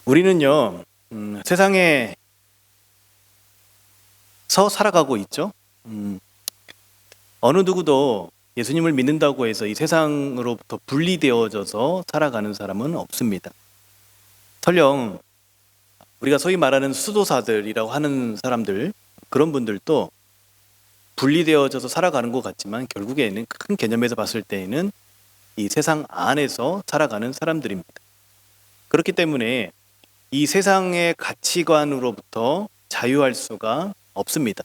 우리는요, 세상에서 살아가고 있죠. 어느 누구도 예수님을 믿는다고 해서 이 세상으로부터 분리되어져서 살아가는 사람은 없습니다. 설령 우리가 소위 말하는 수도사들이라고 하는 사람들, 그런 분들도 분리되어져서 살아가는 것 같지만 결국에는 큰 개념에서 봤을 때에는 이 세상 안에서 살아가는 사람들입니다. 그렇기 때문에 이 세상의 가치관으로부터 자유할 수가 없습니다.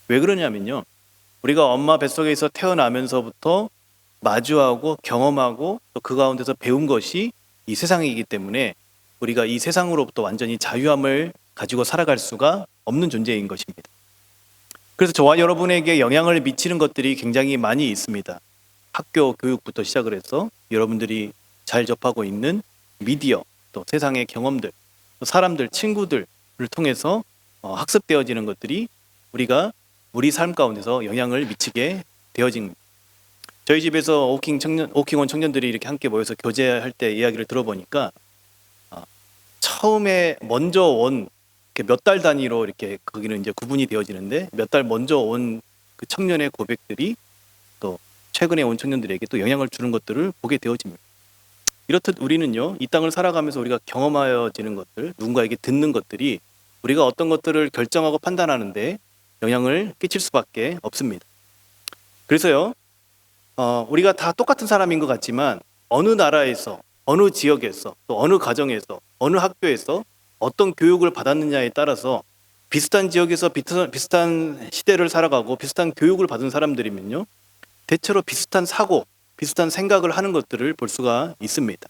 왜 그러냐면요, 우리가 엄마 뱃속에서 태어나면서부터 마주하고 경험하고 또 그 가운데서 배운 것이 이 세상이기 때문에 우리가 이 세상으로부터 완전히 자유함을 가지고 살아갈 수가 없는 존재인 것입니다. 그래서 저와 여러분에게 영향을 미치는 것들이 굉장히 많이 있습니다. 학교 교육부터 시작을 해서 여러분들이 잘 접하고 있는 미디어, 또 세상의 경험들, 또 사람들, 친구들을 통해서 학습되어지는 것들이 우리가 우리 삶 가운데서 영향을 미치게 되어집니다. 저희 집에서 오킹원 청년들이 이렇게 함께 모여서 교제할 때 이야기를 들어보니까 처음에 먼저 온 몇 달 단위로 이렇게 거기는 이제 구분이 되어지는데 몇 달 먼저 온 그 청년의 고백들이 또 최근에 온 청년들에게 또 영향을 주는 것들을 보게 되어집니다. 이렇듯 우리는요, 이 땅을 살아가면서 우리가 경험하여지는 것들, 누군가에게 듣는 것들이 우리가 어떤 것들을 결정하고 판단하는데 영향을 끼칠 수밖에 없습니다. 그래서요, 우리가 다 똑같은 사람인 것 같지만 어느 나라에서, 어느 지역에서, 또 어느 가정에서, 어느 학교에서 어떤 교육을 받았느냐에 따라서 비슷한 지역에서 비슷한 시대를 살아가고 비슷한 교육을 받은 사람들이면요, 대체로 비슷한 사고, 비슷한 생각을 하는 것들을 볼 수가 있습니다.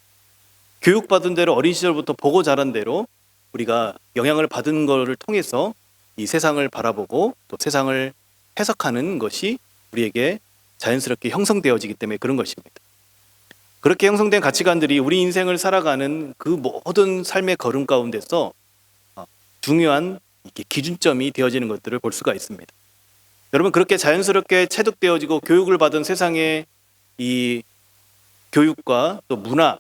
교육받은 대로 어린 시절부터 보고 자란 대로 우리가 영향을 받은 것을 통해서 이 세상을 바라보고 또 세상을 해석하는 것이 우리에게 자연스럽게 형성되어지기 때문에 그런 것입니다. 그렇게 형성된 가치관들이 우리 인생을 살아가는 그 모든 삶의 걸음 가운데서 중요한 기준점이 되어지는 것들을 볼 수가 있습니다. 여러분, 그렇게 자연스럽게 체득되어지고 교육을 받은 세상의 이 교육과 또 문화,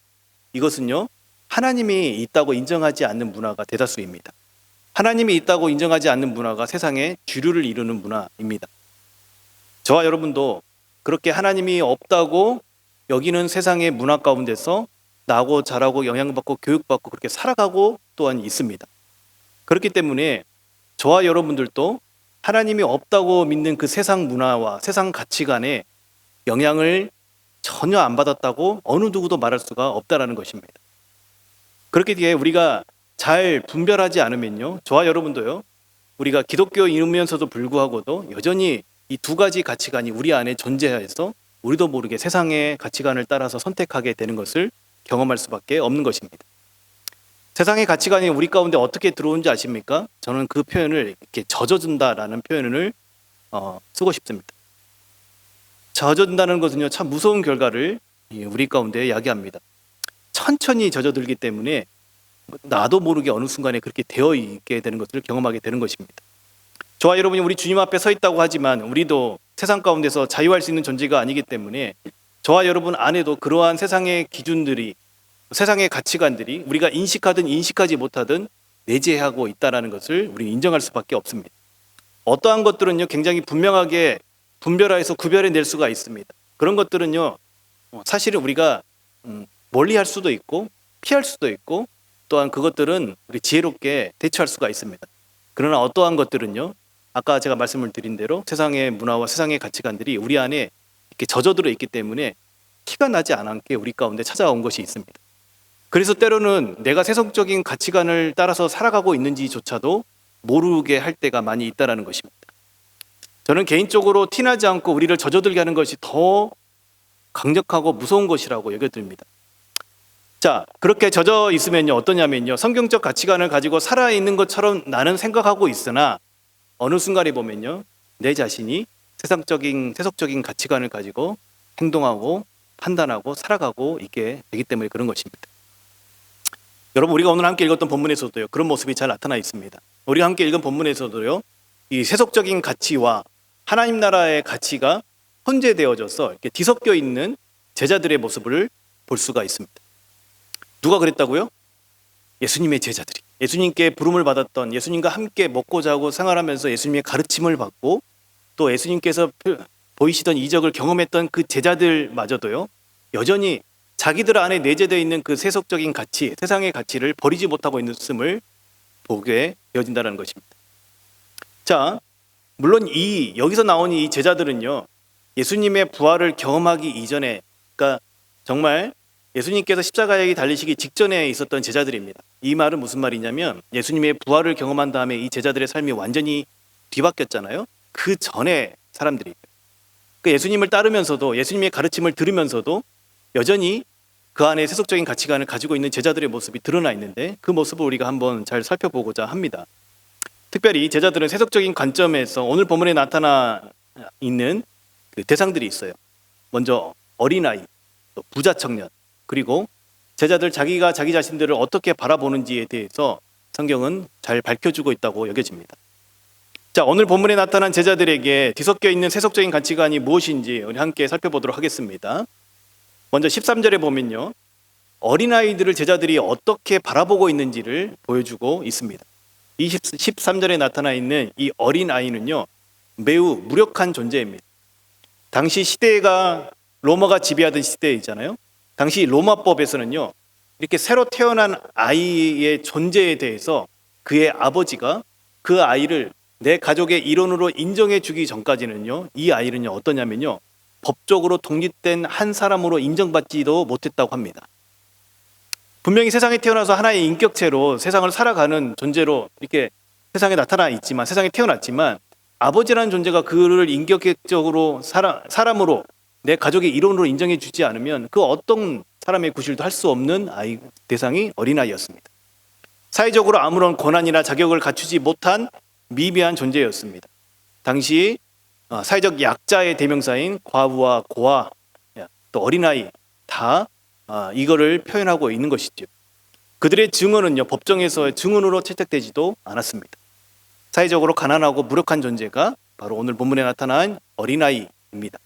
이것은요, 하나님이 있다고 인정하지 않는 문화가 대다수입니다. 하나님이 있다고 인정하지 않는 문화가 세상의 주류를 이루는 문화입니다. 저와 여러분도 그렇게 하나님이 없다고 여기는 세상의 문화 가운데서 나고 자라고 영향받고 교육받고 그렇게 살아가고 또한 있습니다. 그렇기 때문에 저와 여러분들도 하나님이 없다고 믿는 그 세상 문화와 세상 가치관에 영향을 전혀 안 받았다고 어느 누구도 말할 수가 없다라는 것입니다. 그렇기 때문에 우리가 잘 분별하지 않으면요, 저와 여러분도요, 우리가 기독교인이면서도 불구하고도 여전히 이 두 가지 가치관이 우리 안에 존재해서 우리도 모르게 세상의 가치관을 따라서 선택하게 되는 것을 경험할 수밖에 없는 것입니다. 세상의 가치관이 우리 가운데 어떻게 들어온지 아십니까? 저는 그 표현을 이렇게 젖어든다라는 표현을 쓰고 싶습니다. 젖어든다는 것은요, 참 무서운 결과를 우리 가운데 야기합니다. 천천히 젖어들기 때문에 나도 모르게 어느 순간에 그렇게 되어 있게 되는 것을 경험하게 되는 것입니다. 저와 여러분이 우리 주님 앞에 서 있다고 하지만 우리도 세상 가운데서 자유할 수 있는 존재가 아니기 때문에 저와 여러분 안에도 그러한 세상의 기준들이, 세상의 가치관들이 우리가 인식하든 인식하지 못하든 내재하고 있다는 것을 우리는 인정할 수밖에 없습니다. 어떠한 것들은요, 굉장히 분명하게 분별해서 구별해낼 수가 있습니다. 그런 것들은요, 사실은 우리가 멀리할 수도 있고 피할 수도 있고 또한 그것들은 우리 지혜롭게 대처할 수가 있습니다. 그러나 어떠한 것들은요, 아까 제가 말씀을 드린 대로 세상의 문화와 세상의 가치관들이 우리 안에 이렇게 젖어들어 있기 때문에 티가 나지 않게 우리 가운데 찾아온 것이 있습니다. 그래서 때로는 내가 세속적인 가치관을 따라서 살아가고 있는지조차도 모르게 할 때가 많이 있다는 것입니다. 저는 개인적으로 티나지 않고 우리를 젖어들게 하는 것이 더 강력하고 무서운 것이라고 여겨집니다. 자, 그렇게 젖어 있으면요, 어떠냐면요, 성경적 가치관을 가지고 살아있는 것처럼 나는 생각하고 있으나 어느 순간에 보면요, 내 자신이 세속적인 가치관을 가지고 행동하고 판단하고 살아가고 있게 되기 때문에 그런 것입니다. 여러분, 우리가 오늘 함께 읽었던 본문에서도요, 그런 모습이 잘 나타나 있습니다. 우리가 함께 읽은 본문에서도요, 이 세속적인 가치와 하나님 나라의 가치가 혼재되어져서 이렇게 뒤섞여 있는 제자들의 모습을 볼 수가 있습니다. 누가 그랬다고요? 예수님의 제자들이, 예수님께 부름을 받았던, 예수님과 함께 먹고 자고 생활하면서 예수님의 가르침을 받고 또 예수님께서 보이시던 이적을 경험했던 그 제자들마저도요, 여전히 자기들 안에 내재되어 있는 그 세속적인 가치, 세상의 가치를 버리지 못하고 있음을 보게 되어진다는 것입니다. 자, 물론 여기서 나온 이 제자들은요, 예수님의 부활을 경험하기 이전에, 그러니까 정말 예수님께서 십자가에 달리시기 직전에 있었던 제자들입니다. 이 말은 무슨 말이냐면, 예수님의 부활을 경험한 다음에 이 제자들의 삶이 완전히 뒤바뀌었잖아요. 그 전에 사람들이, 그러니까 예수님을 따르면서도, 예수님의 가르침을 들으면서도 여전히 그 안에 세속적인 가치관을 가지고 있는 제자들의 모습이 드러나 있는데, 그 모습을 우리가 한번 잘 살펴보고자 합니다. 특별히 제자들은 세속적인 관점에서 오늘 본문에 나타나 있는 그 대상들이 있어요. 먼저 어린아이, 또 부자 청년, 그리고 제자들 자기가 자기 자신들을 어떻게 바라보는지에 대해서 성경은 잘 밝혀주고 있다고 여겨집니다. 자, 오늘 본문에 나타난 제자들에게 뒤섞여 있는 세속적인 가치관이 무엇인지 우리 함께 살펴보도록 하겠습니다. 먼저 13절에 보면요, 어린아이들을 제자들이 어떻게 바라보고 있는지를 보여주고 있습니다. 13절에 나타나 있는 이 어린아이는요, 매우 무력한 존재입니다. 당시 시대가 로마가 지배하던 시대이잖아요. 당시 로마법에서는요, 이렇게 새로 태어난 아이의 존재에 대해서 그의 아버지가 그 아이를 내 가족의 일원으로 인정해 주기 전까지는요, 이 아이는요 어떠냐면요, 법적으로 독립된 한 사람으로 인정받지도 못했다고 합니다. 분명히 세상에 태어나서 하나의 인격체로 세상을 살아가는 존재로 이렇게 세상에 나타나 있지만, 세상에 태어났지만, 아버지라는 존재가 그를 인격적으로 사람으로 내 가족의 일원으로 인정해 주지 않으면 그 어떤 사람의 구실도 할 수 없는 대상이 어린아이였습니다. 사회적으로 아무런 권한이나 자격을 갖추지 못한 미비한 존재였습니다. 당시 사회적 약자의 대명사인 과부와 고아, 또 어린아이 다 이거를 표현하고 있는 것이죠. 그들의 증언은요, 법정에서의 증언으로 채택되지도 않았습니다. 사회적으로 가난하고 무력한 존재가 바로 오늘 본문에 나타난 어린아이입니다.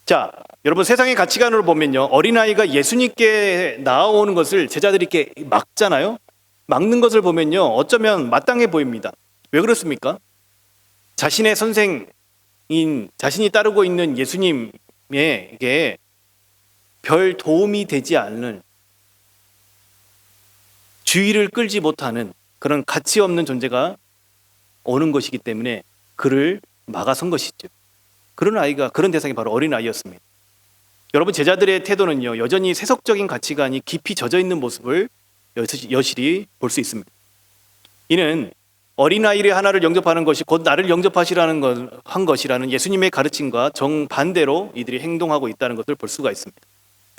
자, 여러분, 세상의 가치관으로 보면요, 어린아이가 예수님께 나아오는 것을 제자들이 이렇게 막잖아요. 막는 것을 보면요, 어쩌면 마땅해 보입니다. 왜 그렇습니까? 자신의 선생인, 자신이 따르고 있는 예수님에게 별 도움이 되지 않는, 주의를 끌지 못하는 그런 가치 없는 존재가 오는 것이기 때문에 그를 막아선 것이죠. 그런 대상이 바로 어린아이였습니다. 여러분, 제자들의 태도는요, 여전히 세속적인 가치관이 깊이 젖어 있는 모습을 여실히 볼 수 있습니다. 이는 어린아이를 하나를 영접하는 것이 곧 나를 한 것이라는 예수님의 가르침과 정반대로 이들이 행동하고 있다는 것을 볼 수가 있습니다.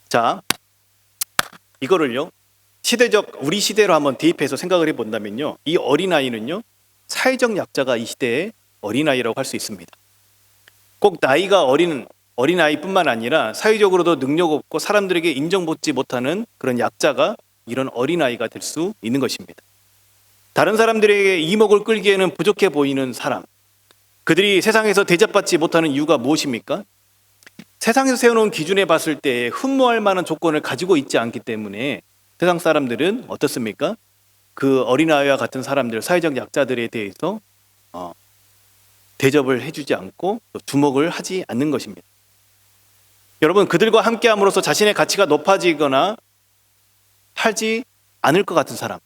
자, 이거를요, 우리 시대로 한번 대입해서 생각을 해본다면요, 이 어린아이는요, 사회적 약자가 이 시대의 어린아이라고 할 수 있습니다. 꼭 나이가 어린아이뿐만 아니라 사회적으로도 능력 없고 사람들에게 인정받지 못하는 그런 약자가 이런 어린아이가 될 수 있는 것입니다. 다른 사람들에게 이목을 끌기에는 부족해 보이는 사람, 그들이 세상에서 대접받지 못하는 이유가 무엇입니까? 세상에서 세워놓은 기준에 봤을 때 흠모할 만한 조건을 가지고 있지 않기 때문에 세상 사람들은 어떻습니까? 그 어린아이와 같은 사람들, 사회적 약자들에 대해서 대접을 해주지 않고 또 주목을 하지 않는 것입니다. 여러분, 그들과 함께함으로써 자신의 가치가 높아지거나 하지 않을 것 같은 사람,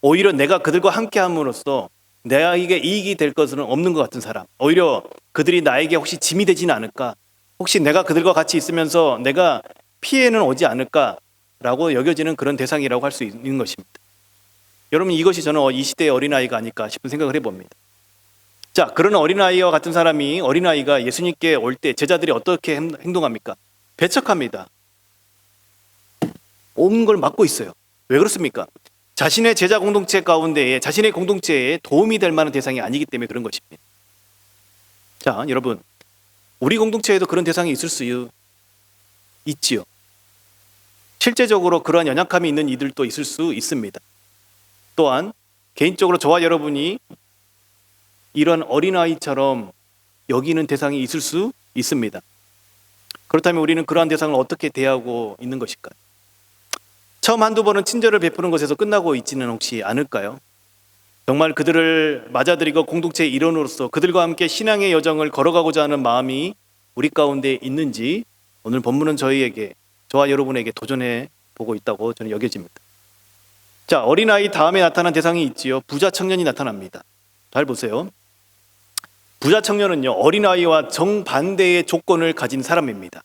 오히려 내가 그들과 함께함으로써 내게 이익이 될 것은 없는 것 같은 사람, 오히려 그들이 나에게 혹시 짐이 되지는 않을까, 혹시 내가 그들과 같이 있으면서 내가 피해는 오지 않을까라고 여겨지는 그런 대상이라고 할 수 있는 것입니다. 여러분, 이것이 저는 이 시대의 어린아이가 아닐까 싶은 생각을 해봅니다. 자, 그런 어린아이와 같은 사람이, 어린아이가 예수님께 올 때 제자들이 어떻게 행동합니까? 배척합니다. 온 걸 막고 있어요. 왜 그렇습니까? 자신의 제자 공동체 가운데에, 자신의 공동체에 도움이 될 만한 대상이 아니기 때문에 그런 것입니다. 자, 여러분, 우리 공동체에도 그런 대상이 있을 수 있지요. 실제적으로 그러한 연약함이 있는 이들도 있을 수 있습니다. 또한 개인적으로 저와 여러분이 이런 어린아이처럼 여기는 대상이 있을 수 있습니다. 그렇다면 우리는 그러한 대상을 어떻게 대하고 있는 것일까요? 처음 한두 번은 친절을 베푸는 것에서 끝나고 있지는 혹시 않을까요? 정말 그들을 맞아들이고 공동체의 일원으로서 그들과 함께 신앙의 여정을 걸어가고자 하는 마음이 우리 가운데 있는지 오늘 본문은 저와 여러분에게 도전해 보고 있다고 저는 여겨집니다. 자, 어린아이 다음에 나타난 대상이 있지요. 부자 청년이 나타납니다. 잘 보세요. 부자 청년은요, 어린아이와 정반대의 조건을 가진 사람입니다.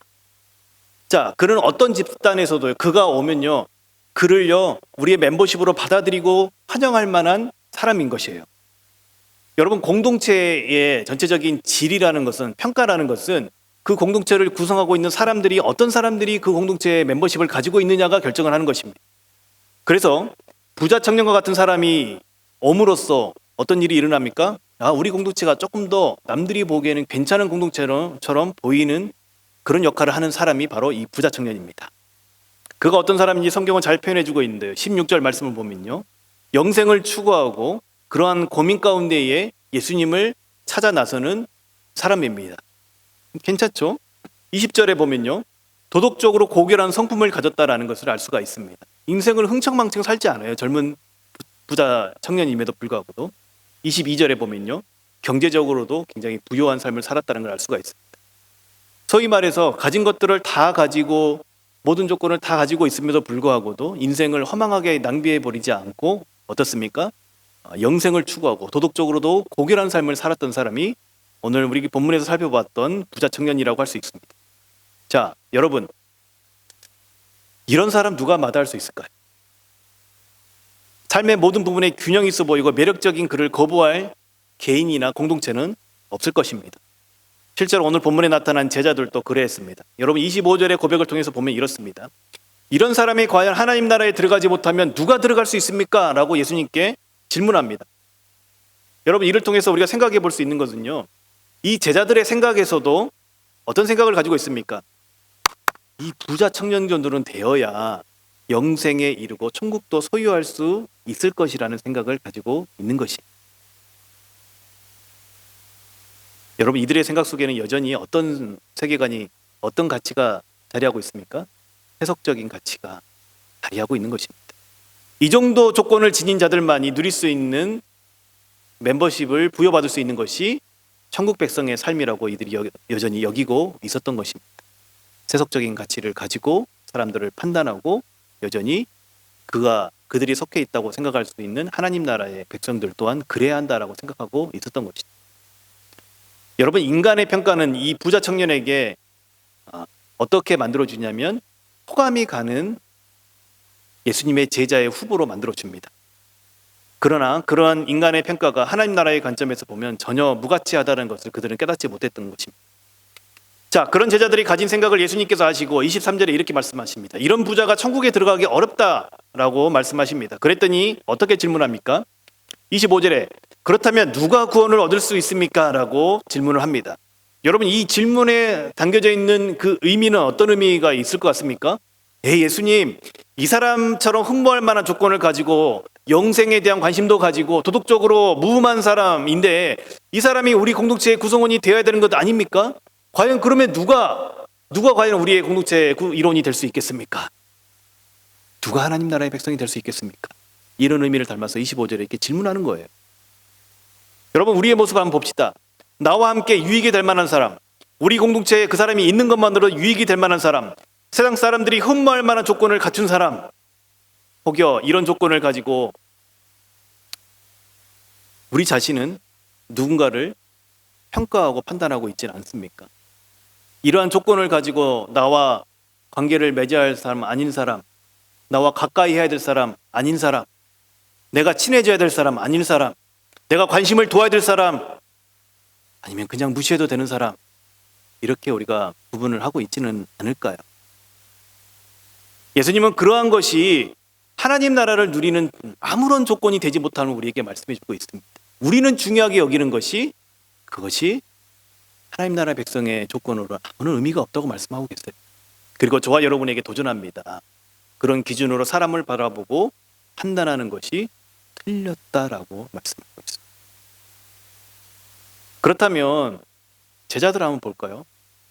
자, 그는 어떤 집단에서도 그가 오면요, 그를요, 우리의 멤버십으로 받아들이고 환영할 만한 사람인 것이에요. 여러분, 공동체의 전체적인 질이라는 것은, 평가라는 것은 그 공동체를 구성하고 있는 사람들이 어떤 사람들이 그 공동체의 멤버십을 가지고 있느냐가 결정을 하는 것입니다. 그래서 부자 청년과 같은 사람이 옴으로써 어떤 일이 일어납니까? 우리 공동체가 조금 더 남들이 보기에는 괜찮은 공동체처럼 보이는 그런 역할을 하는 사람이 바로 이 부자 청년입니다. 그가 어떤 사람인지 성경은 잘 표현해주고 있는데요. 16절 말씀을 보면요, 영생을 추구하고 그러한 고민 가운데에 예수님을 찾아 나서는 사람입니다. 괜찮죠? 20절에 보면요, 도덕적으로 고결한 성품을 가졌다라는 것을 알 수가 있습니다. 인생을 흥청망청 살지 않아요. 젊은 부자 청년임에도 불구하고도. 22절에 보면요, 경제적으로도 굉장히 부유한 삶을 살았다는 걸 알 수가 있습니다. 소위 말해서 가진 것들을 다 가지고 모든 조건을 다 가지고 있음에도 불구하고도 인생을 허망하게 낭비해 버리지 않고 어떻습니까? 영생을 추구하고 도덕적으로도 고결한 삶을 살았던 사람이 오늘 우리 본문에서 살펴봤던 부자 청년이라고 할 수 있습니다. 자, 여러분, 이런 사람 누가 마다할 수 있을까요? 삶의 모든 부분에 균형이 있어 보이고 매력적인 그를 거부할 개인이나 공동체는 없을 것입니다. 실제로 오늘 본문에 나타난 제자들도 그래했습니다. 여러분, 25절의 고백을 통해서 보면 이렇습니다. 이런 사람이 과연 하나님 나라에 들어가지 못하면 누가 들어갈 수 있습니까? 라고 예수님께 질문합니다. 여러분, 이를 통해서 우리가 생각해 볼 수 있는 것은요, 이 제자들의 생각에서도 어떤 생각을 가지고 있습니까? 이 부자 청년들은 되어야 영생에 이르고 천국도 소유할 수 있을 것이라는 생각을 가지고 있는 것입니다. 여러분, 이들의 생각 속에는 여전히 어떤 세계관이, 어떤 가치가 자리하고 있습니까? 세속적인 가치가 자리하고 있는 것입니다. 이 정도 조건을 지닌 자들만이 누릴 수 있는 멤버십을 부여받을 수 있는 것이 천국 백성의 삶이라고 이들이 여전히 여기고 있었던 것입니다. 세속적인 가치를 가지고 사람들을 판단하고 여전히 그들이 속해 있다고 생각할 수 있는 하나님 나라의 백성들 또한 그래야 한다라고 생각하고 있었던 것이죠. 여러분, 인간의 평가는 이 부자 청년에게 어떻게 만들어주냐면 호감이 가는 예수님의 제자의 후보로 만들어줍니다. 그러나 그러한 인간의 평가가 하나님 나라의 관점에서 보면 전혀 무가치하다는 것을 그들은 깨닫지 못했던 것입니다. 자, 그런 제자들이 가진 생각을 예수님께서 아시고 23절에 이렇게 말씀하십니다. 이런 부자가 천국에 들어가기 어렵다라고 말씀하십니다. 그랬더니 어떻게 질문합니까? 25절에 그렇다면 누가 구원을 얻을 수 있습니까? 라고 질문을 합니다. 여러분, 이 질문에 담겨져 있는 그 의미는 어떤 의미가 있을 것 같습니까? 예수님, 이 사람처럼 흠모할 만한 조건을 가지고 영생에 대한 관심도 가지고 도덕적으로 무음한 사람인데 이 사람이 우리 공동체의 구성원이 되어야 되는 것 아닙니까? 과연 그러면 누가 과연 우리의 공동체의 일원이 될 수 있겠습니까? 누가 하나님 나라의 백성이 될 수 있겠습니까? 이런 의미를 담아서 25절에 이렇게 질문하는 거예요. 여러분, 우리의 모습 한번 봅시다. 나와 함께 유익이 될 만한 사람, 우리 공동체에 그 사람이 있는 것만으로 유익이 될 만한 사람, 세상 사람들이 흠모할 만한 조건을 갖춘 사람, 혹여 이런 조건을 가지고 우리 자신은 누군가를 평가하고 판단하고 있지는 않습니까? 이러한 조건을 가지고 나와 관계를 맺어야 할 사람 아닌 사람, 나와 가까이 해야 될 사람 아닌 사람, 내가 친해져야 될 사람 아닌 사람, 내가 관심을 둬야 될 사람, 아니면 그냥 무시해도 되는 사람, 이렇게 우리가 구분을 하고 있지는 않을까요? 예수님은 그러한 것이 하나님 나라를 누리는 아무런 조건이 되지 못하는 우리에게 말씀해 주고 있습니다. 우리는 중요하게 여기는 것이 그것이 하나님 나라 백성의 조건으로 아무런 의미가 없다고 말씀하고 계세요. 그리고 저와 여러분에게 도전합니다. 그런 기준으로 사람을 바라보고 판단하는 것이 틀렸다라고 말씀하고 있습니다. 그렇다면 제자들 한번 볼까요?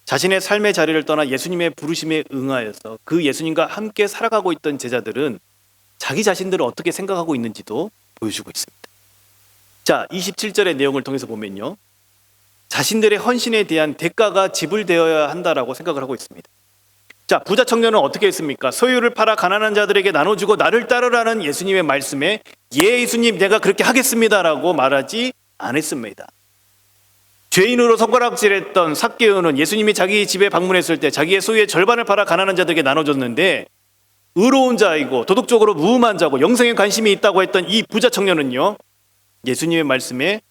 자신의 삶의 자리를 떠나 예수님의 부르심에 응하여서 그 예수님과 함께 살아가고 있던 제자들은 자기 자신들을 어떻게 생각하고 있는지도 보여주고 있습니다. 자, 27절의 내용을 통해서 보면요, 자신들의 헌신에 대한 대가가 지불되어야 한다라고 생각을 하고 있습니다. 자, 부자 청년은 어떻게 했습니까? 소유를 팔아 가난한 자들에게 나눠주고 나를 따르라는 예수님의 말씀에 예, 예수님, 내가 그렇게 하겠습니다라고 말하지 않았습니다. 죄인으로 손가락질했던 삭개오는 예수님이 자기 집에 방문했을 때 자기의 소유의 절반을 팔아 가난한 자들에게 나눠줬는데, 의로운 자이고 도덕적으로 무음한 자고 영생에 관심이 있다고 했던 이 부자 청년은요, 예수님의 말씀에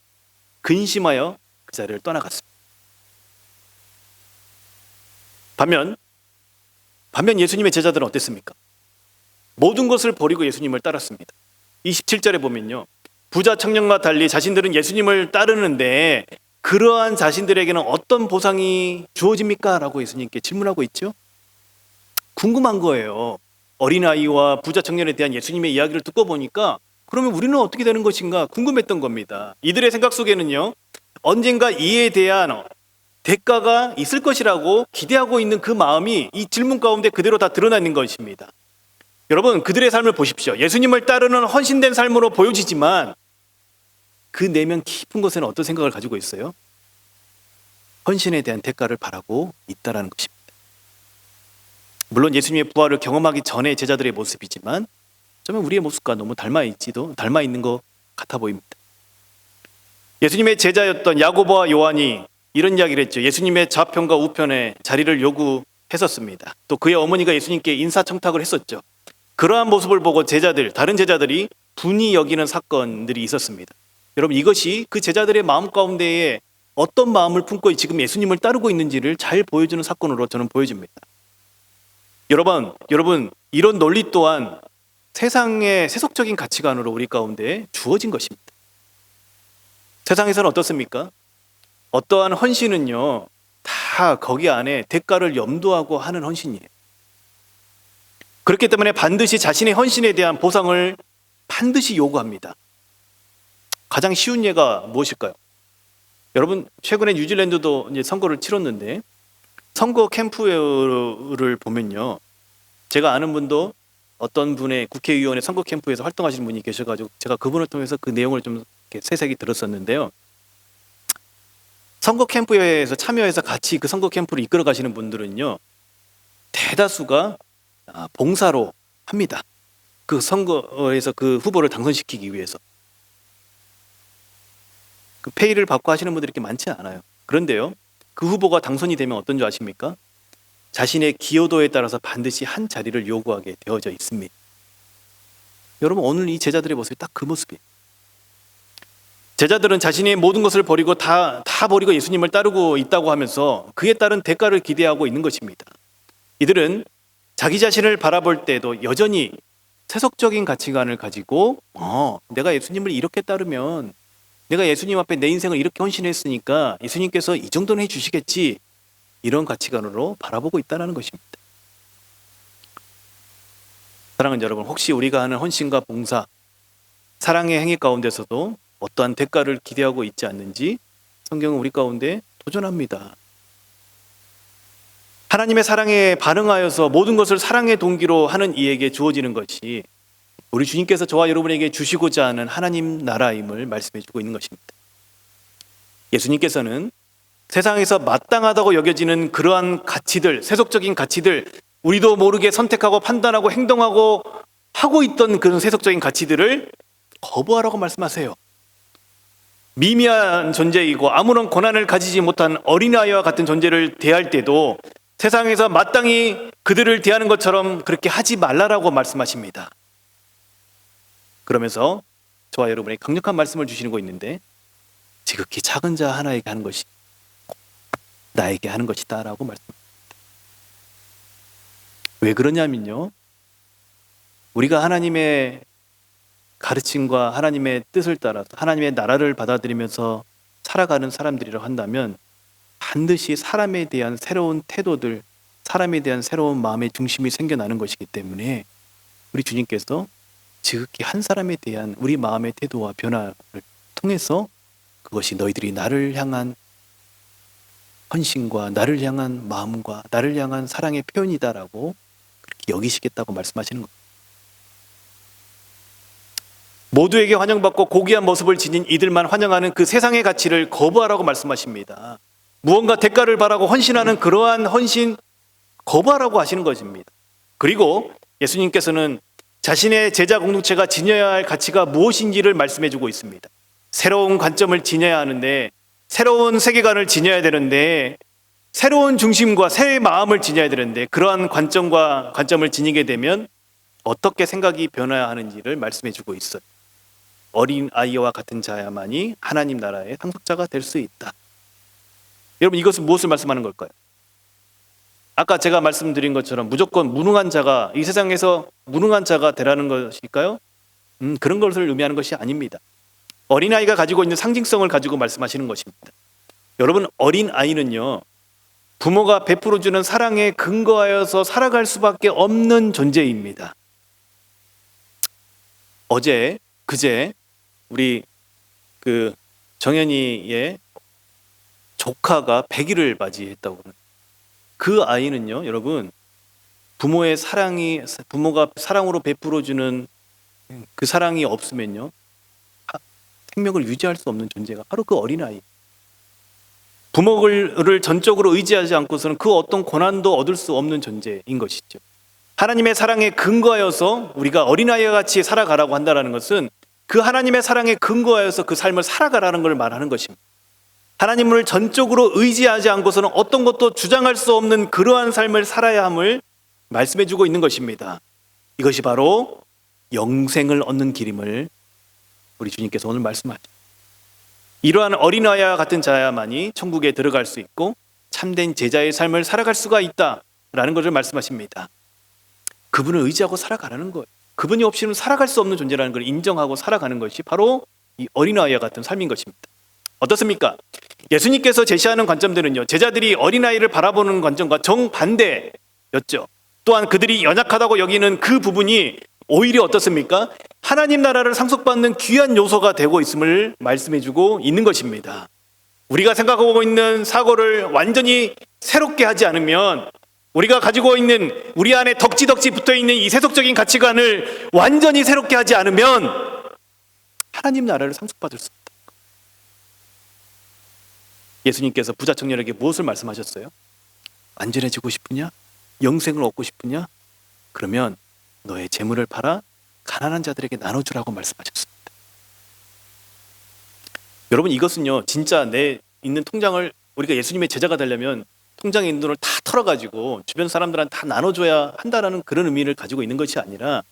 근심하여 그 자리를 떠나갔습니다. 반면 예수님의 제자들은 어땠습니까? 모든 것을 버리고 예수님을 따랐습니다. 27절에 보면요, 부자 청년과 달리 자신들은 예수님을 따르는데 그러한 자신들에게는 어떤 보상이 주어집니까? 라고 예수님께 질문하고 있죠. 궁금한 거예요. 어린아이와 부자 청년에 대한 예수님의 이야기를 듣고 보니까 그러면 우리는 어떻게 되는 것인가 궁금했던 겁니다. 이들의 생각 속에는요, 언젠가 이에 대한 대가가 있을 것이라고 기대하고 있는 그 마음이 이 질문 가운데 그대로 다 드러나 있는 것입니다. 여러분, 그들의 삶을 보십시오. 예수님을 따르는 헌신된 삶으로 보여지지만 그 내면 깊은 곳에는 어떤 생각을 가지고 있어요? 헌신에 대한 대가를 바라고 있다라는 것입니다. 물론 예수님의 부활을 경험하기 전의 제자들의 모습이지만 어쩌면 우리의 모습과 너무 닮아 있는 것 같아 보입니다. 예수님의 제자였던 야고보와 요한이 이런 이야기를 했죠. 예수님의 좌편과 우편에 자리를 요구했었습니다. 또 그의 어머니가 예수님께 인사청탁을 했었죠. 그러한 모습을 보고 다른 제자들이 분이 여기는 사건들이 있었습니다. 여러분, 이것이 그 제자들의 마음 가운데에 어떤 마음을 품고 지금 예수님을 따르고 있는지를 잘 보여주는 사건으로 저는 보여집니다. 여러분, 이런 논리 또한 세상의 세속적인 가치관으로 우리 가운데 주어진 것입니다. 세상에서는 어떻습니까? 어떠한 헌신은요, 다 거기 안에 대가를 염두하고 하는 헌신이에요. 그렇기 때문에 반드시 자신의 헌신에 대한 보상을 반드시 요구합니다. 가장 쉬운 예가 무엇일까요? 여러분, 최근에 뉴질랜드도 이제 선거를 치렀는데 선거 캠프를 보면요, 제가 아는 분도 어떤 분의 국회의원의 선거 캠프에서 활동하시는 분이 계셔가지고 제가 그분을 통해서 그 내용을 좀 세세히 들었었는데요. 선거 캠프에서 참여해서 같이 그 선거 캠프를 이끌어 가시는 분들은요, 대다수가 봉사로 합니다. 그 선거에서 그 후보를 당선시키기 위해서. 그 페이를 받고 하시는 분들이 이렇게 많지 않아요. 그런데요, 그 후보가 당선이 되면 어떤 줄 아십니까? 자신의 기여도에 따라서 반드시 한 자리를 요구하게 되어져 있습니다. 여러분, 오늘 이 제자들의 모습이 딱 그 모습이에요. 제자들은 자신의 모든 것을 버리고 다 버리고 예수님을 따르고 있다고 하면서 그에 따른 대가를 기대하고 있는 것입니다. 이들은 자기 자신을 바라볼 때도 여전히 세속적인 가치관을 가지고 내가 예수님을 이렇게 따르면 내가 예수님 앞에 내 인생을 이렇게 헌신했으니까 예수님께서 이 정도는 해주시겠지, 이런 가치관으로 바라보고 있다는 것입니다. 사랑하는 여러분, 혹시 우리가 하는 헌신과 봉사, 사랑의 행위 가운데서도 어떠한 대가를 기대하고 있지 않는지 성경은 우리 가운데 도전합니다. 하나님의 사랑에 반응하여서 모든 것을 사랑의 동기로 하는 이에게 주어지는 것이 우리 주님께서 저와 여러분에게 주시고자 하는 하나님 나라임을 말씀해 주고 있는 것입니다. 예수님께서는 세상에서 마땅하다고 여겨지는 그러한 가치들, 세속적인 가치들, 우리도 모르게 선택하고 판단하고 행동하고 하고 있던 그런 세속적인 가치들을 거부하라고 말씀하세요. 미미한 존재이고 아무런 권한을 가지지 못한 어린아이와 같은 존재를 대할 때도 세상에서 마땅히 그들을 대하는 것처럼 그렇게 하지 말라라고 말씀하십니다. 그러면서 저와 여러분에게 강력한 말씀을 주시는 거 있는데, 지극히 작은 자 하나에게 하는 것이 나에게 하는 것이다 라고 말씀합니다. 왜 그러냐면요, 우리가 하나님의 가르침과 하나님의 뜻을 따라서 하나님의 나라를 받아들이면서 살아가는 사람들이라고 한다면 반드시 사람에 대한 새로운 태도들, 사람에 대한 새로운 마음의 중심이 생겨나는 것이기 때문에 우리 주님께서 지극히 한 사람에 대한 우리 마음의 태도와 변화를 통해서 그것이 너희들이 나를 향한 헌신과 나를 향한 마음과 나를 향한 사랑의 표현이다라고 그렇게 여기시겠다고 말씀하시는 겁니다. 모두에게 환영받고 고귀한 모습을 지닌 이들만 환영하는 그 세상의 가치를 거부하라고 말씀하십니다. 무언가 대가를 바라고 헌신하는 그러한 헌신 거부하라고 하시는 것입니다. 그리고 예수님께서는 자신의 제자 공동체가 지녀야 할 가치가 무엇인지를 말씀해 주고 있습니다. 새로운 관점을 지녀야 하는데, 새로운 세계관을 지녀야 되는데, 새로운 중심과 새 마음을 지녀야 되는데, 그러한 관점을 지니게 되면 어떻게 생각이 변화해야 하는지를 말씀해 주고 있어요. 어린 아이와 같은 자야만이 하나님 나라의 상속자가 될 수 있다. 여러분, 이것은 무엇을 말씀하는 걸까요? 아까 제가 말씀드린 것처럼 무조건 무능한 자가, 이 세상에서 무능한 자가 되라는 것일까요? 그런 것을 의미하는 것이 아닙니다. 어린아이가 가지고 있는 상징성을 가지고 말씀하시는 것입니다. 여러분, 어린아이는요, 부모가 베풀어주는 사랑에 근거하여서 살아갈 수밖에 없는 존재입니다. 그제 우리 정현이의 조카가 100일을 맞이했다고 합니다. 그 아이는요, 여러분, 부모가 사랑으로 베풀어주는 그 사랑이 없으면요, 생명을 유지할 수 없는 존재가 바로 그 어린아이. 부모를 전적으로 의지하지 않고서는 그 어떤 고난도 얻을 수 없는 존재인 것이죠. 하나님의 사랑에 근거하여서 우리가 어린아이와 같이 살아가라고 한다는 것은 그 하나님의 사랑에 근거하여서 그 삶을 살아가라는 걸 말하는 것입니다. 하나님을 전적으로 의지하지 않고서는 어떤 것도 주장할 수 없는 그러한 삶을 살아야 함을 말씀해 주고 있는 것입니다. 이것이 바로 영생을 얻는 길임을 우리 주님께서 오늘 말씀하죠. 이러한 어린아이와 같은 자야만이 천국에 들어갈 수 있고 참된 제자의 삶을 살아갈 수가 있다라는 것을 말씀하십니다. 그분을 의지하고 살아가라는 거예요. 그분이 없이는 살아갈 수 없는 존재라는 걸 인정하고 살아가는 것이 바로 이 어린아이와 같은 삶인 것입니다. 어떻습니까? 예수님께서 제시하는 관점들은요, 제자들이 어린아이를 바라보는 관점과 정반대였죠. 또한 그들이 연약하다고 여기는 그 부분이 오히려 어떻습니까? 하나님 나라를 상속받는 귀한 요소가 되고 있음을 말씀해주고 있는 것입니다. 우리가 생각하고 있는 사고를 완전히 새롭게 하지 않으면, 우리가 가지고 있는 우리 안에 덕지덕지 붙어있는 이 세속적인 가치관을 완전히 새롭게 하지 않으면 하나님 나라를 상속받을 수 없다. 예수님께서 부자 청년에게 무엇을 말씀하셨어요? 완전해지고 싶으냐? 영생을 얻고 싶으냐? 그러면 너의 재물을 팔아 가난한 자들에게 나눠주라고 말씀하셨습니다. 여러분, 이것은요, 진짜 내 있는 통장을, 우리가 예수님의 제자가 되려면 통장에 있는 돈을 다 털어가지고 주변 사람들한테 다 나눠줘야 한다라는 그런 의미를 가지고 있는 것이 아니라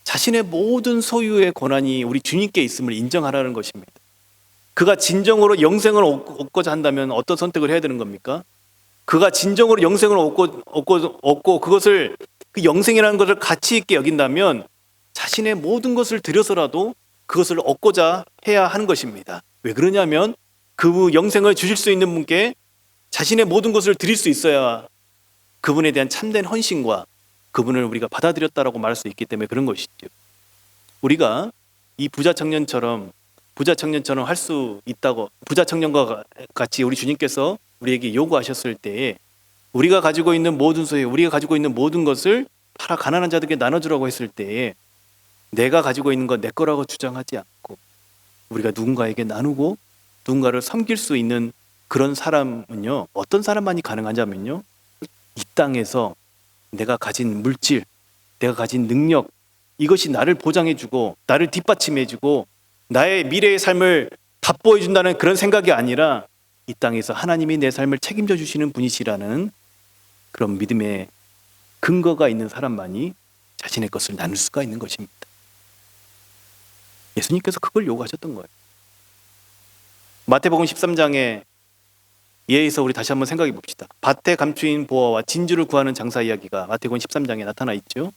자신의 모든 소유의 권한이 우리 주님께 있음을 인정하라는 것입니다. 그가 진정으로 영생을 얻고자 한다면 어떤 선택을 해야 되는 겁니까? 그가 진정으로 영생을 얻고 그것을, 그 영생이라는 것을 가치 있게 여긴다면 자신의 모든 것을 들여서라도 그것을 얻고자 해야 하는 것입니다. 왜 그러냐면 그 영생을 주실 수 있는 분께 자신의 모든 것을 드릴 수 있어야 그분에 대한 참된 헌신과 그분을 우리가 받아들였다라고 말할 수 있기 때문에 그런 것이죠. 우리가 이 부자 청년처럼 할 수 있다고, 부자 청년과 같이 우리 주님께서 우리에게 요구하셨을 때에 우리가 가지고 있는 모든 소유, 우리가 가지고 있는 모든 것을 팔아 가난한 자들에게 나눠주라고 했을 때에 내가 가지고 있는 건 내 거라고 주장하지 않고 우리가 누군가에게 나누고 누군가를 섬길 수 있는 그런 사람은요, 어떤 사람만이 가능하냐면요, 이 땅에서 내가 가진 물질, 내가 가진 능력, 이것이 나를 보장해주고 나를 뒷받침해주고 나의 미래의 삶을 답보해준다는 그런 생각이 아니라 이 땅에서 하나님이 내 삶을 책임져 주시는 분이시라는 그런 믿음의 근거가 있는 사람만이 자신의 것을 나눌 수가 있는 것입니다. 예수님께서 그걸 요구하셨던 거예요. 마태복음 13장에 예에서 우리 다시 한번 생각해 봅시다. 밭에 감추인 보화와 진주를 구하는 장사 이야기가 마태복음 13장에 나타나 있죠.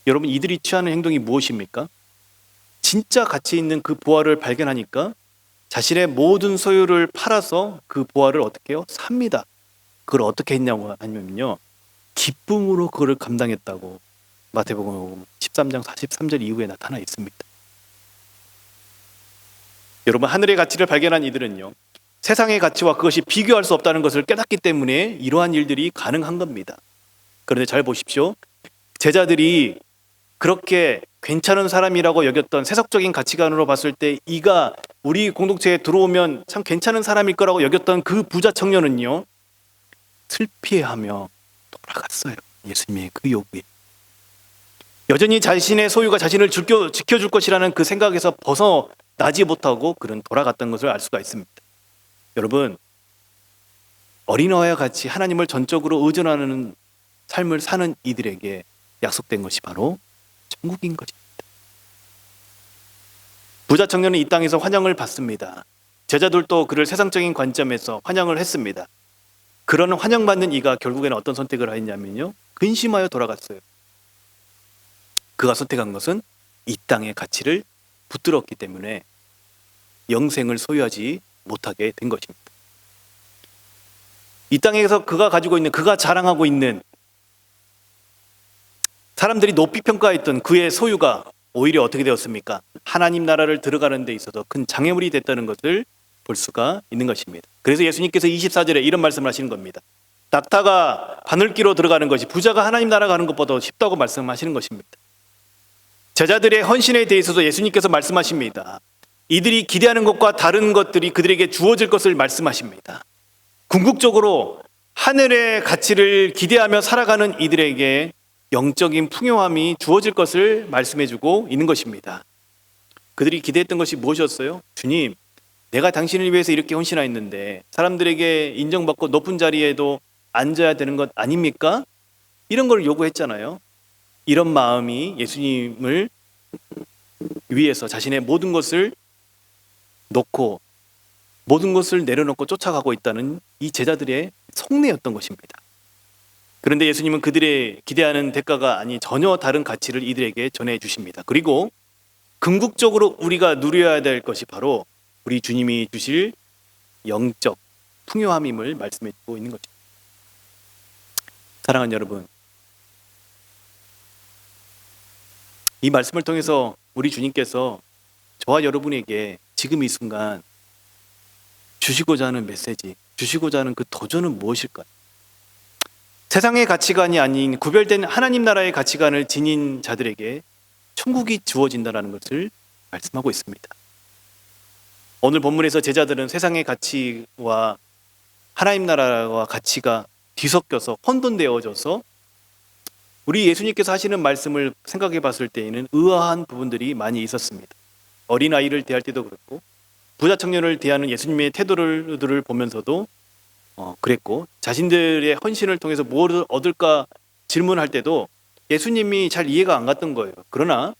여러분, 이들이 취하는 행동이 무엇입니까? 진짜 가치 있는 그 보화를 발견하니까 자신의 모든 소유를 팔아서 그 보화를 어떻게 해요? 삽니다. 그걸 어떻게 했냐고 하면요, 기쁨으로 그거를 감당했다고 마태복음 13장 43절 이후에 나타나 있습니다. 여러분, 하늘의 가치를 발견한 이들은요, 세상의 가치와 그것이 비교할 수 없다는 것을 깨닫기 때문에 이러한 일들이 가능한 겁니다. 그런데 잘 보십시오. 제자들이 그렇게 괜찮은 사람이라고 여겼던 세속적인 가치관으로 봤을 때 이가 우리 공동체에 들어오면 참 괜찮은 사람일 거라고 여겼던 그 부자 청년은요, 슬피해하며 돌아갔어요. 예수님의 그 요구에. 여전히 자신의 소유가 자신을 지켜줄 것이라는 그 생각에서 벗어나지 못하고 그는 돌아갔던 것을 알 수가 있습니다. 여러분, 어린아이와 같이 하나님을 전적으로 의존하는 삶을 사는 이들에게 약속된 것이 바로 천국인 것입니다. 부자 청년은 이 땅에서 환영을 받습니다. 제자들도 그를 세상적인 관점에서 환영을 했습니다. 그런 환영받는 이가 결국에는 어떤 선택을 했냐면요, 근심하여 돌아갔어요. 그가 선택한 것은 이 땅의 가치를 붙들었기 때문에 영생을 소유하지 못하게 된 것입니다. 이 땅에서 그가 가지고 있는, 그가 자랑하고 있는, 사람들이 높이 평가했던 그의 소유가 오히려 어떻게 되었습니까? 하나님 나라를 들어가는 데 있어서 큰 장애물이 됐다는 것을 볼 수가 있는 것입니다. 그래서 예수님께서 24절에 이런 말씀을 하시는 겁니다. 낙타가 바늘기로 들어가는 것이 부자가 하나님 나라 가는 것보다 쉽다고 말씀하시는 것입니다. 제자들의 헌신에 대해서도 예수님께서 말씀하십니다. 이들이 기대하는 것과 다른 것들이 그들에게 주어질 것을 말씀하십니다. 궁극적으로 하늘의 가치를 기대하며 살아가는 이들에게 영적인 풍요함이 주어질 것을 말씀해주고 있는 것입니다. 그들이 기대했던 것이 무엇이었어요? 주님, 내가 당신을 위해서 이렇게 헌신하였는데 사람들에게 인정받고 높은 자리에도 앉아야 되는 것 아닙니까? 이런 걸 요구했잖아요. 이런 마음이 예수님을 위해서 자신의 모든 것을 놓고 모든 것을 내려놓고 쫓아가고 있다는 이 제자들의 속내였던 것입니다. 그런데 예수님은 그들의 기대하는 대가가 아닌 전혀 다른 가치를 이들에게 전해주십니다. 그리고 궁극적으로 우리가 누려야 될 것이 바로 우리 주님이 주실 영적 풍요함임을 말씀해주고 있는 것입니다. 사랑하는 여러분, 이 말씀을 통해서 우리 주님께서 저와 여러분에게 지금 이 순간 주시고자 하는 메시지, 주시고자 하는 그 도전은 무엇일까요? 세상의 가치관이 아닌 구별된 하나님 나라의 가치관을 지닌 자들에게 천국이 주어진다는 것을 말씀하고 있습니다. 오늘 본문에서 제자들은 세상의 가치와 하나님 나라와 가치가 뒤섞여서 혼돈되어져서 우리 예수님께서 하시는 말씀을 생각해 봤을 때에는 의아한 부분들이 많이 있었습니다. 어린아이를 대할 때도 그렇고 부자 청년을 대하는 예수님의 태도를 보면서도 그랬고, 자신들의 헌신을 통해서 무엇을 얻을까 질문할 때도 예수님이 잘 이해가 안 갔던 거예요. 그러나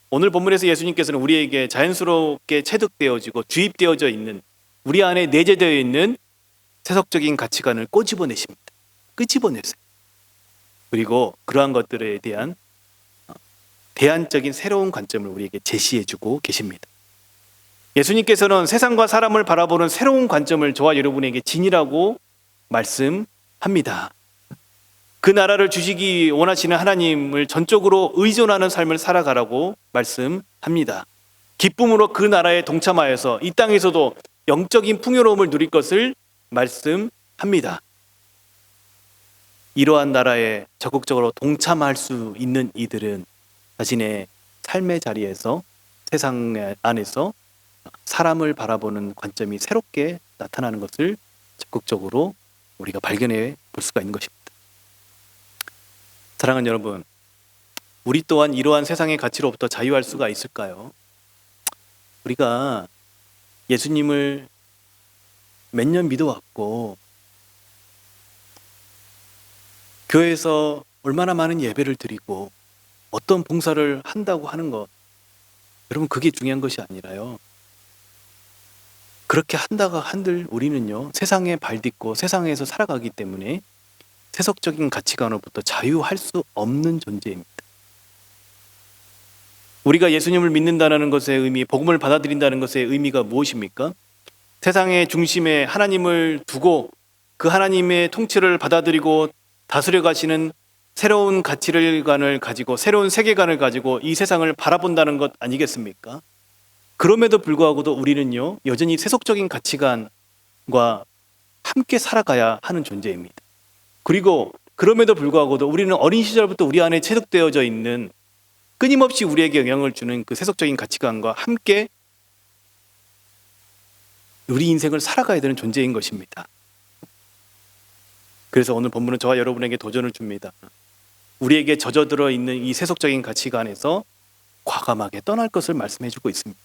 오늘 본문에서 예수님께서는 우리에게 자연스럽게 체득되어지고 주입되어져 있는, 우리 안에 내재되어 있는 세속적인 가치관을 꼬집어내십니다. 끄집어내세요. 그리고 그러한 것들에 대한 대안적인 새로운 관점을 우리에게 제시해주고 계십니다. 예수님께서는 세상과 사람을 바라보는 새로운 관점을 저와 여러분에게 지니라고 말씀합니다. 그 나라를 주시기 원하시는 하나님을 전적으로 의존하는 삶을 살아가라고 말씀합니다. 기쁨으로 그 나라에 동참하여서 이 땅에서도 영적인 풍요로움을 누릴 것을 말씀합니다. 이러한 나라에 적극적으로 동참할 수 있는 이들은 자신의 삶의 자리에서, 세상 안에서 사람을 바라보는 관점이 새롭게 나타나는 것을 적극적으로 우리가 발견해 볼 수가 있는 것입니다. 사랑하는 여러분, 우리 또한 이러한 세상의 가치로부터 자유할 수가 있을까요? 우리가 예수님을 몇 년 믿어왔고 교회에서 얼마나 많은 예배를 드리고 어떤 봉사를 한다고 하는 것, 여러분, 그게 중요한 것이 아니라요, 그렇게 한다가 한들 우리는요, 세상에 발딛고 세상에서 살아가기 때문에 세속적인 가치관으로부터 자유할 수 없는 존재입니다. 우리가 예수님을 믿는다는 것의 의미, 복음을 받아들인다는 것의 의미가 무엇입니까? 세상의 중심에 하나님을 두고 그 하나님의 통치를 받아들이고 다스려 가시는 새로운 가치관을 가지고, 새로운 세계관을 가지고 이 세상을 바라본다는 것 아니겠습니까? 그럼에도 불구하고도 우리는요, 여전히 세속적인 가치관, 하나님과 함께 살아가야 하는 존재입니다. 그리고 그럼에도 불구하고도 우리는 어린 시절부터 우리 안에 체득되어져 있는 끊임없이 우리에게 영향을 주는 그 세속적인 가치관과 함께 우리 인생을 살아가야 되는 존재인 것입니다. 그래서 오늘 본문은 저와 여러분에게 도전을 줍니다. 우리에게 젖어들어 있는 이 세속적인 가치관에서 과감하게 떠날 것을 말씀해주고 있습니다.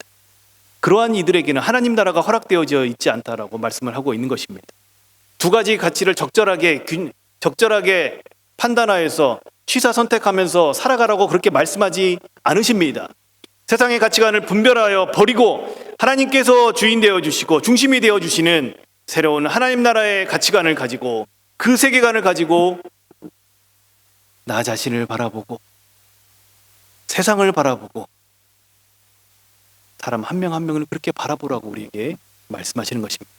그러한 이들에게는 하나님 나라가 허락되어져 있지 않다라고 말씀을 하고 있는 것입니다. 두 가지 가치를 적절하게 판단하여서 취사 선택하면서 살아가라고 그렇게 말씀하지 않으십니다. 세상의 가치관을 분별하여 버리고 하나님께서 주인 되어 주시고 중심이 되어 주시는 새로운 하나님 나라의 가치관을 가지고 그 세계관을 가지고 나 자신을 바라보고 세상을 바라보고 사람 한 명 한 명을 그렇게 바라보라고 우리에게 말씀하시는 것입니다.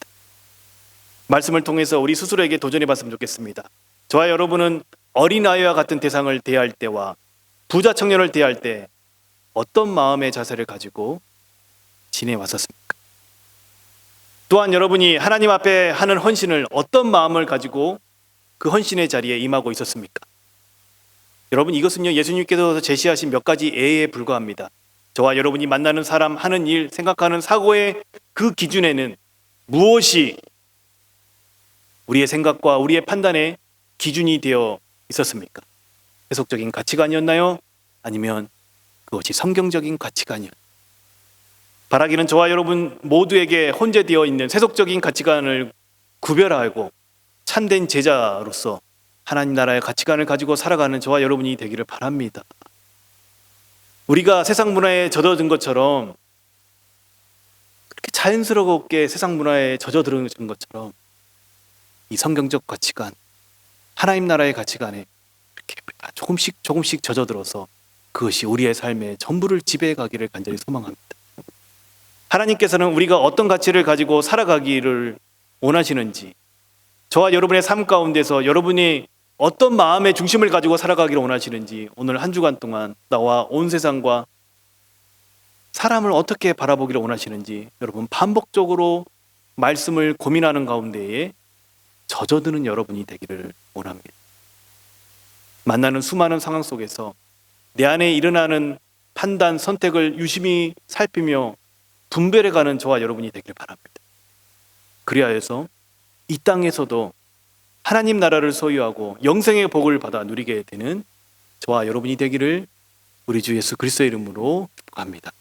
말씀을 통해서 우리 스스로에게 도전해 봤으면 좋겠습니다. 저와 여러분은 어린아이와 같은 대상을 대할 때와 부자 청년을 대할 때 어떤 마음의 자세를 가지고 지내왔었습니까? 또한 여러분이 하나님 앞에 하는 헌신을 어떤 마음을 가지고 그 헌신의 자리에 임하고 있었습니까? 여러분, 이것은요, 예수님께서 제시하신 몇 가지 예에 불과합니다. 저와 여러분이 만나는 사람, 하는 일, 생각하는 사고의 그 기준에는 무엇이 우리의 생각과 우리의 판단의 기준이 되어 있었습니까? 세속적인 가치관이었나요? 아니면 그것이 성경적인 가치관이었나요? 바라기는 저와 여러분 모두에게 혼재되어 있는 세속적인 가치관을 구별하고 참된 제자로서 하나님 나라의 가치관을 가지고 살아가는 저와 여러분이 되기를 바랍니다. 우리가 세상 문화에 젖어든 것처럼, 그렇게 자연스럽게 세상 문화에 젖어들은 것처럼 이 성경적 가치관, 하나님 나라의 가치관에 이렇게 조금씩 젖어들어서 그것이 우리의 삶의 전부를 지배해 가기를 간절히 소망합니다. 하나님께서는 우리가 어떤 가치를 가지고 살아가기를 원하시는지, 저와 여러분의 삶 가운데서 여러분이 어떤 마음의 중심을 가지고 살아가기를 원하시는지 오늘 한 주간 동안 나와 온 세상과 사람을 어떻게 바라보기를 원하시는지 여러분 반복적으로 말씀을 고민하는 가운데에 젖어드는 여러분이 되기를 원합니다. 만나는 수많은 상황 속에서 내 안에 일어나는 판단, 선택을 유심히 살피며 분별해가는 저와 여러분이 되기를 바랍니다. 그리하여서 이 땅에서도 하나님 나라를 소유하고 영생의 복을 받아 누리게 되는 저와 여러분이 되기를 우리 주 예수 그리스도의 이름으로 축복합니다.